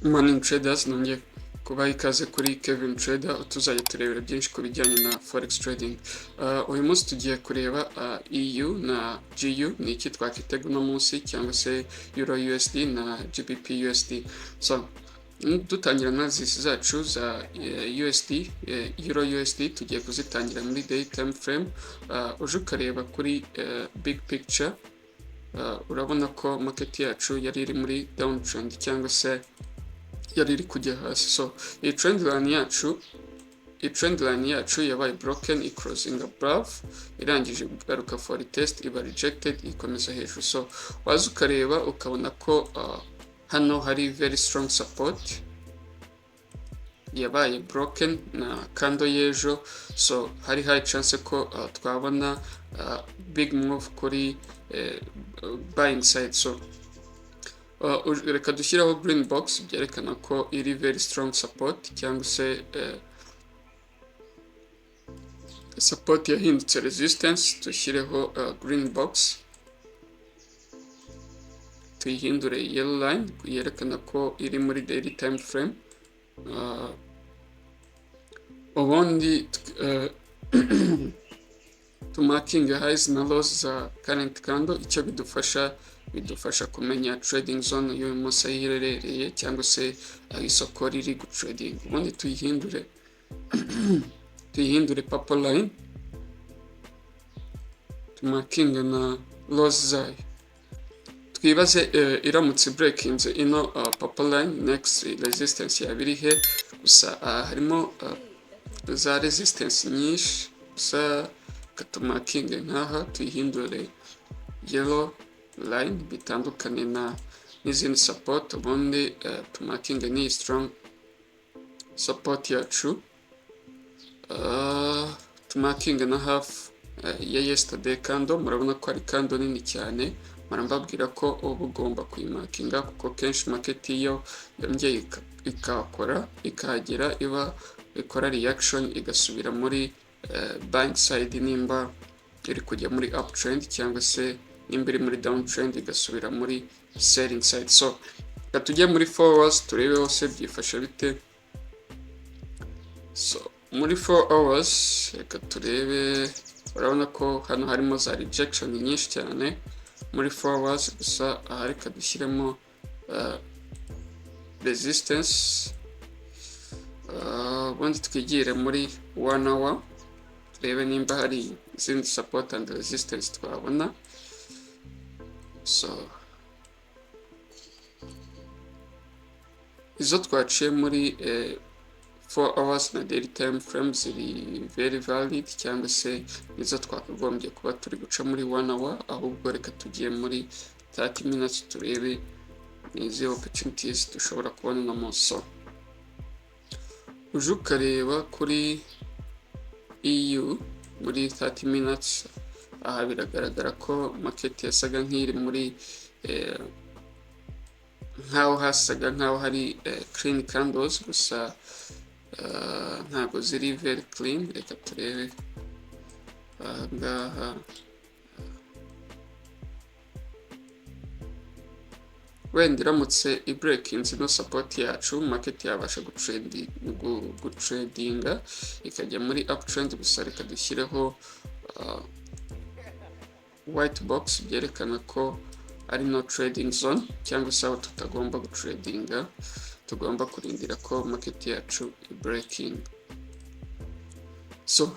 Morning traders, nongeye kubaha ikaze kuri Kevin Trader, tuzajya turebera byinshi ku bijyanye na Forex trading. Uyu munsi tugiye kureba EU na GU, ni iki twakitega uno munsi, cyangwa se Euro USD na GBP USD. So, dutangira analysis zacu za USD, Euro USD tugiye kuzitangira muri day time frame. Uje ukareba kuri big picture, urabona ko market yacu yari iri muri downtrend cyangwa se yari iri kujya hasi. So iyi trend line yacu yabaye broken, iclosing above, irangije kugaruka for test, iba rejected, ikomeza hejuru. So waza ukareba ukabona ko hano hari very strong support yabaye broken na kando y'ejo. So hari high chance ko twabona big move kuri buying side. So reka dushyireho green box byerekana ko iri very strong support, cyangwa se support yahindutse resistance. Dushyireho green box, tuyihindure yellow line yerekana ko iri muri daily time frame. Ubundi to marking highs na lows za current candle. Icyo bidufasha kumenya trading zone y'uyu munsi aho iherereye, cyangwa se aho isoko riri gutrading. Ubundi tuyihindure purple line, tumarking na lows zayo. Twibaze iramutse breakinze ino purple line, next resistance yaba iri he? Gusa harimo za resistance nyinshi, gusa katumarking nkaha tuyihindure yellow line bitandukanye n'izindi support. Ubundi tumarking ni strong support yacu. Tumarking na half ya yesterday candle. Murabona ko ari candle nini cyane, marambabwira ko uba ugomba kuyimarkinga, kuko kenshi market iyo yongeye ikakora ikahagera iba ikora reaction igasubira muri buying side, nimba iri kujya muri uptrend, cyangwa se nimba iri muri downtrend igasubira muri selling side. So reka tujye muri 4 hours turebe hose byifasha bite. So muri 4 hours reka turebe, urabona ko hano harimo za rejection nyinshi cyane muri 4 hours. Gusa aha reka dushyiremo resistance. Ubundi twigire muri 1 hour turebe nimba hari izindi support and resistance twabona. So izo twaciye muri 4 hours na daily time frame ziri very valid, cyangwa se nizo twakagombye kuba turi guca muri 1 hour. Ahubwo reka tugiye muri 30 minutes turebe nizi opportunities dushobora kubona no munsi. So uje ukareba kuri EU muri 30 minutes, aha biragaragara ko market yasaga nk'iri muri nkaho hasaga nkaho hari clean candles, gusa ntabwo ziri very clean. Reka turebe ngaha, wenda iramutse ibreakinze no support yacu, market yabasha gutradinga ikajya muri uptrend. Gusa reka dushyireho white box byerekana ko ari no trading zone, cyangwa se aho tutagomba gutradinga, tugomba kurindira ko market yacu breaking. So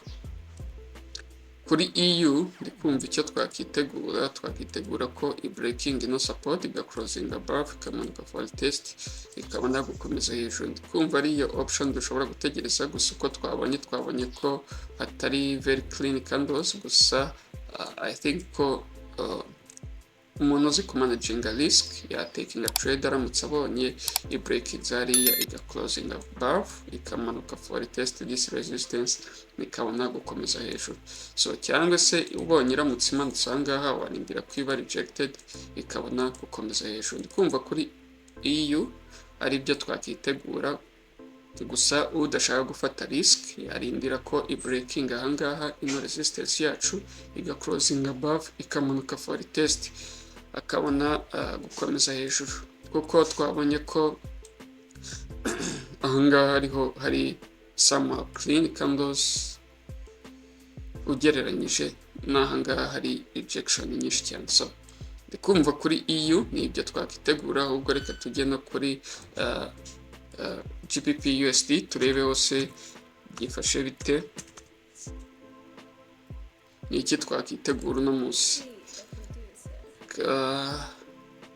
kuri EU ndi kumva icyo twakitegura ko breaking no support iga closing above, ikamanuka for test, ikabona gukomeza hejuru. Ndi kumva ari iyo option dushobora gutegereza. Gusa uko twabonye ko hatari very clean candles. Gusa I think ko umuntu uzi kumanaginga risk yatekinga trade aramutse abonye ibreaking hariya iga closing above, ikamanuka for test this resistance, ikabona gukomeza hejuru. So cyangwa se ubonye iramutse imanutse ahangaha, warindira ko iba rejected ikabona gukomeza hejuru. Ndi kumva kuri EU ari byo twakitegura. Gusa udashaka gufata risk yarindira ko ibreaking ahangaha ino resistance yacu iga closing above, ikamanuka for test, akabona gukomeza hejuru. Kuko twabonye ko ahangaha ariho hari some clean candles ugereranyije n'ahangaha hari rejection nyinshi cyane. So ndikumva kuri EU ni ibyo twakitegura, ahubwo reka tujye no kuri GBP USD turebe hose byifashe bite, ni iki twakitegura uno munsi.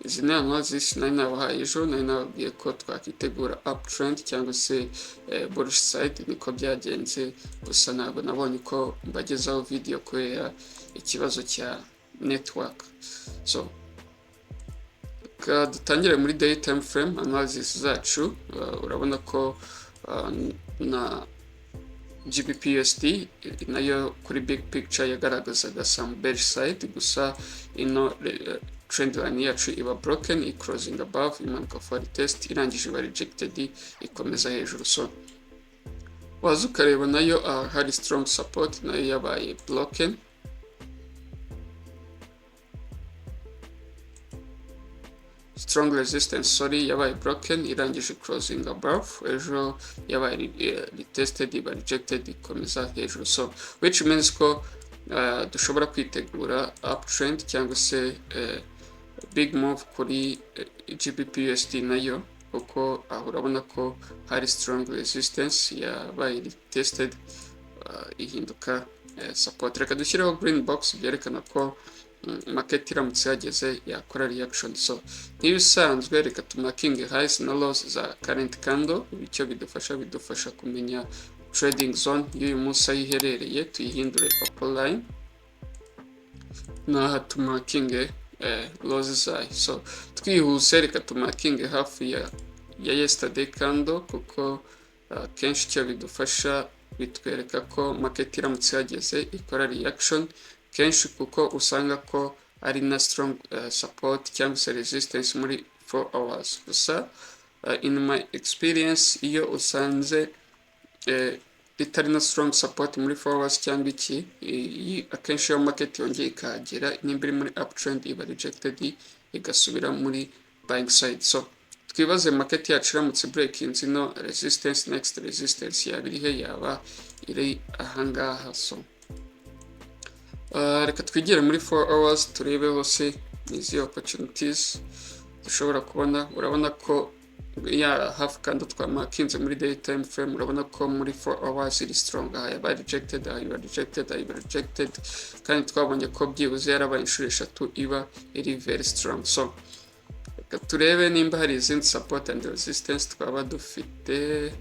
Izi ni analysis nari nabahaye ejo, nari nababwiye ko twakitegura uptrend cyangwa se bullish side, niko byagenze, gusa ntabwo nabonye ko mbagezaho video kubera ikibazo cya network. So dutangire muri day time frame analysis zacu. Urabona ko na GBP USD nayo kuri big picture yagaragazaga some bearish side, gusa ino trend line yacu iba broken, i closing above, imanuka for test, irangije iba rejected, ikomeza hejuru. So waza ukareba nayo hari strong support, nayo yabaye broken. Strong resistance, yabaye broken, irangije closing above, ejo yabaye retested, iba rejected, ikomeza hejuru. So which means ko dushobora kwitegura uptrend cyangwa se big move kuri GBP USD nayo, kuko aho urabona ko hari strong resistance, yabaye retested, ihinduka support. Reka dushyireho green box byerekana ko market iramutse yageze yakora reaction. So nk'ibisanzwe reka tumakinge highs na lows za current candle, bityo bidufasha kumenya trading zone y'uyu munsi aho iherereye, tuyihindure purple line, naha tumakinge lows zayo. So twihuse reka tumakinge hafi ya yesterday candle, kuko kenshi icyo bidufasha bitwereka ko market iramutse yageze ikora reaction kenshi, kuko usanga ko ari na strong support cyangwa se resistance muri 4 hours. Gusa in my experience iyo usanze itari na strong support muri 4 hours cyangwa iki, akenshi iyo market yongeye ikahagera nimba iri muri uptrend iba rejected, igasubira muri buying side. So twibaze market yacu iramutse breaking no resistance, next resistance yaba irihe? Yaba iri ahangaha. So reka twigire muri 4 hours turebe hose izi opportunities dushobora kubona. Urabona ko ya half candle twamakinze muri day time frame, urabona ko muri 4 hours iri strong, yaba rejected, rejected, kandi twabonye ko byibuze yarabaye inshuro 3 iba iri very strong. So reka turebe nimba hari izindi support and resistance twaba dufite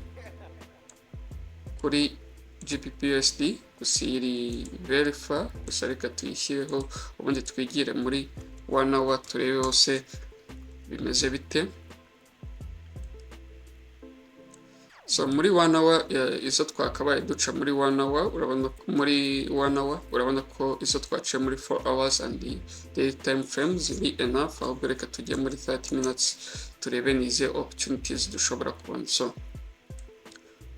kuri GBP USD, gusa iri very far, gusa reka tuyishyireho ubundi twigire muri 1 hour turebe hose bimeze bite. So muri 1 hour izo twakabaye duca muri 1 hour, urabona ko muri 1 hour urabona ko izo twaciye muri 4 hours and the time frames ziri enough, ahubwo reka tujye muri 30 minutes turebe nize opportunities dushobora kubona. So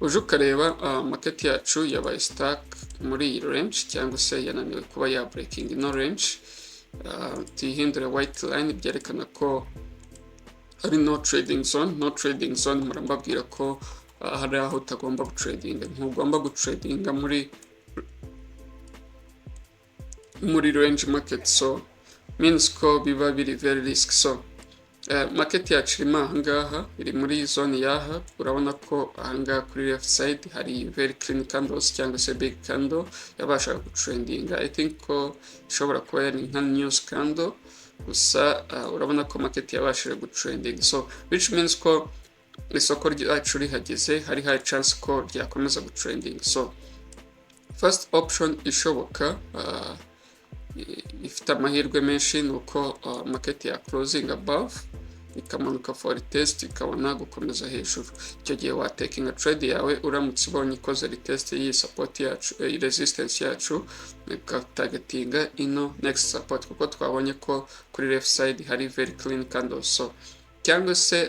uje ukareba market yacu yabaye stuck muri iyi range, cyangwa se yananiwe kuba ya breaking no range. Tuyihindure white line, byerekana ko hari no trading zone. Murambabwira ko hari aho utagomba gutradinga, ntugomba gutradinga muri range market. So means ko biba biri very risk. So market yacu irimo ahangaha, iri muri zone yaha. Urabona ko ahangaha kuri left side hari very clean candles cyangwa se big candle yabashaga gutrendinga. I think ko ishobora kuba yari nka news candle, gusa urabona ko market yabashije gutrending. So which means ko isoko ryacu rihageze, hari high chance ko ryakomeza gutrending. So first option ishoboka ifite amahirwe menshi ni uko market ya closing above ikamanuka for test ikabona gukomeza hejuru. Icyo gihe wa taking a trade yawe uramutse ubonye ikoze retest iyi support yacu, resistance yacu, targetinga ino next support, kuko twabonye ko kuri left side hari very clean candles. So cyangwa se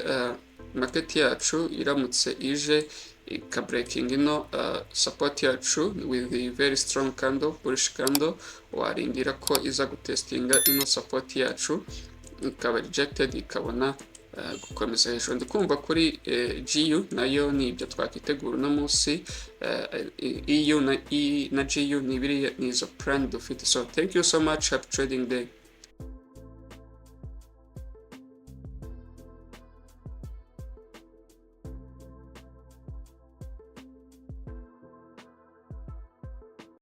market yacu iramutse ije breaking ino support yacu with a very strong candle, bullish candle, warindira ko iza gutestinga ino support yacu ikaba rejected ikabona gukomeza hejuru. Ndi kumva kuri GU nayo ni ibyo twakitegura uno munsi. EU na GU ni izo plan dufite. So thank you so much, happy trading day.